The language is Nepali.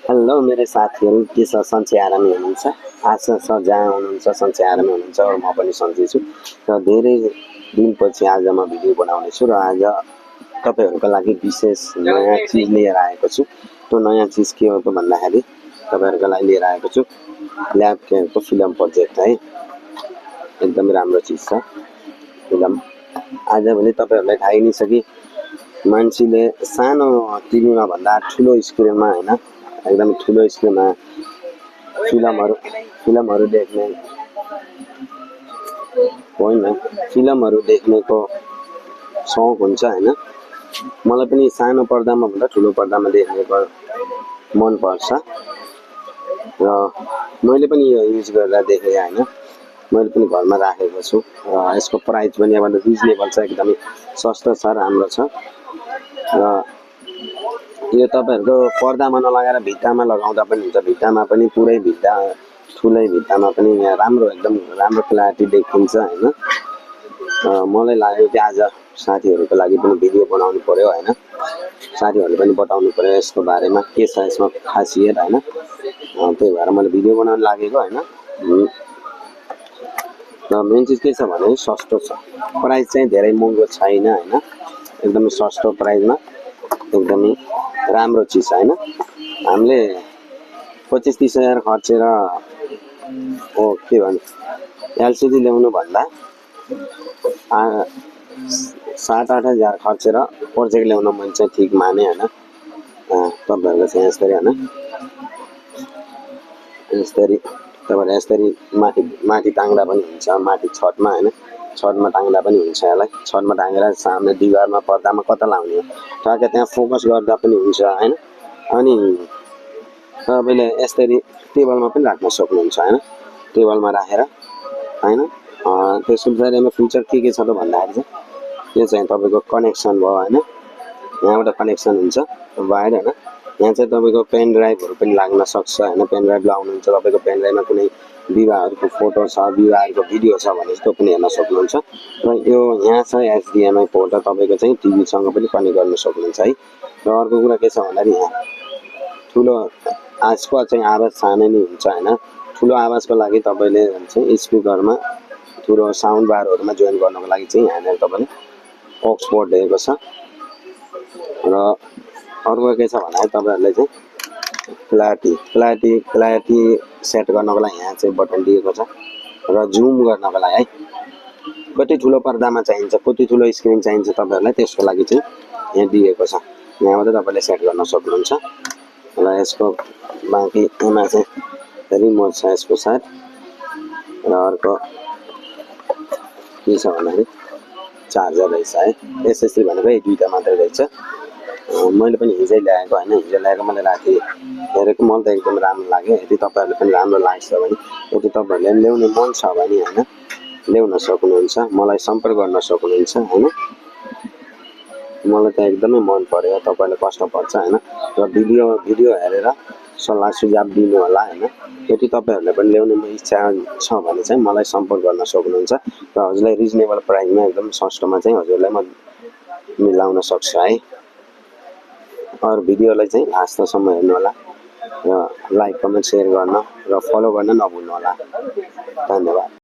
हेलो मेरो साथीहरू के छ सन्चै आरामै हुनुहुन्छ? आशा छ जहाँ हुनुहुन्छ सन्चै आरामै हुनुहुन्छ र म पनि सन्चै छु र धेरै दिनपछि आज म भिडियो बनाउँदैछु र आज तपाईँहरूको लागि विशेष नयाँ चिज लिएर आएको छु। त्यो नयाँ चिज के हो त भन्दाखेरि तपाईँहरूको लागि लिएर आएको छु ल्याब केयरको फिल्म प्रोजेक्ट है। एकदमै राम्रो चिज छ फिल्म। आजभोलि तपाईँहरूलाई थाहै नै छ कि मान्छेले सानो टिभीमा भन्दा ठुलो स्क्रिनमा होइन एकदम ठुलो स्क्रिनमा फिल्महरू देख्ने होइन फिल्महरू देख्नेको सौक हुन्छ होइन। मलाई पनि सानो पर्दामा भन्दा ठुलो पर्दामा देख्नेको मन पर्छ र मैले पनि यो युज गरेर देखेँ होइन। मैले पनि घरमा राखेको छु र यसको प्राइस पनि अब रिजनेबल छ, एकदमै सस्तो छ, राम्रो छ र यो तपाईँहरूको पर्दामा नलगाएर भित्तामा लगाउँदा पनि हुन्छ। भित्तामा पनि पुरै भित्ता ठुलै भित्तामा पनि यहाँ राम्रो एकदम राम्रो क्ल्यारिटी देखिन्छ होइन। मलाई लाग्यो कि आज साथीहरूको लागि पनि भिडियो बनाउनु पर्यो होइन। साथीहरूले पनि बताउनु पर्यो यसको बारेमा के छ यसमा खासियत होइन। त्यही भएर मैले भिडियो बनाउनु लागेको होइन। र मेन चिज के छ भने सस्तो छ, प्राइस चाहिँ धेरै महँगो छैन होइन। एकदमै सस्तो प्राइसमा एकदमै राम्रो चिज होइन। हामीले 25-30 हजार खर्चेर के भन्छ एलसिडी ल्याउनु भन्दा 7-8 हजार खर्चेर प्रोजेक्ट ल्याउनु मैले चाहिँ ठिक माने होइन। तपाईँहरूको चाहिँ यस्तरी होइन, यस्तरी तपाईँहरू यस्तरी माथि टाङ्दा पनि हुन्छ, माथि छतमा होइन, छतमा टाङ्दा पनि हुन्छ। यसलाई छतमा टाङ्गेर सामने दिवारमा पर्दामा कता लाउने हो ठ्याक्कै त्यहाँ फोकस गर्दा पनि हुन्छ होइन। अनि तपाईँले यस्तरी टेबलमा पनि राख्न सक्नुहुन्छ होइन, टेबलमा राखेर होइन। त्यसको बारेमा फिचर के छ त भन्दाखेरि चाहिँ यो चाहिँ तपाईँको कनेक्सन भयो होइन। यहाँबाट कनेक्सन हुन्छ वायर होइन। यहाँ चाहिँ तपाईँको पेन ड्राइभहरू पनि लाग्न सक्छ होइन। पेन ड्राइभ लाउनुहुन्छ तपाईँको पेन ड्राइभमा कुनै विवाहहरूको फोटो छ, विवाहहरूको भिडियो छ भने त्यो पनि हेर्न सक्नुहुन्छ। र यो यहाँ छ एचडिएमआई पोर्ट, तपाईँको चाहिँ टिभीसँग पनि कनेक्ट गर्न सक्नुहुन्छ है। र अर्को कुरा के छ भन्दाखेरि यहाँ ठुलो आजको चाहिँ आवाज सानै नै हुन्छ होइन। ठुलो आवाजको लागि तपाईँले चाहिँ स्पिकरमा ठुलो साउन्ड बारहरूमा जोइन गर्नको लागि चाहिँ यहाँनिर तपाईँले अक्स पोर्ट दिएको छ। र अर्को के छ भन्दाखेरि तपाईँहरूले चाहिँ क्ल्यारिटी सेट गर्नको लागि यहाँ चाहिँ बटन दिएको छ र जुम गर्नको लागि है। कति ठुलो पर्दामा चाहिन्छ, कति ठुलो स्क्रिन चाहिन्छ तपाईँहरूलाई त्यसको लागि चाहिँ यहाँ दिएको छ। यहाँबाट तपाईँले सेट गर्न सक्नुहुन्छ। र यसको बाँकी यसमा चाहिँ रिमोट छ यसको साथ। र अर्को के छ भन्दाखेरि चार्जर रहेछ है। एसएसडी भनेको यही दुईवटा मात्रै रहेछ। मैले पनि हिजै ल्याएको होइन, हिजो ल्याएको मैले राति हेरेको, मलाई त एकदम राम्रो लाग्यो। यदि तपाईँहरूले पनि राम्रो लाग्छ भने, यदि तपाईँहरूले ल्याउने मन छ भने होइन ल्याउन सक्नुहुन्छ, मलाई सम्पर्क गर्न सक्नुहुन्छ होइन। मलाई त एकदमै मन पर्यो, तपाईँलाई कस्तो पर्छ होइन। र भिडियो हेरेर सल्लाह सुझाव दिनु होला होइन। यदि तपाईँहरूले पनि ल्याउने इच्छा छ भने चाहिँ मलाई सम्पर्क गर्न सक्नुहुन्छ र हजुरलाई रिजनेबल प्राइसमा एकदम सस्तोमा चाहिँ हजुरलाई म मिलाउन सक्छु है। अरू भिडियोलाई चाहिँ लास्टसम्म हेर्नु होला र लाइक कमेन्ट सेयर गर्न र फलो गर्न नभुल्नु होला। धन्यवाद।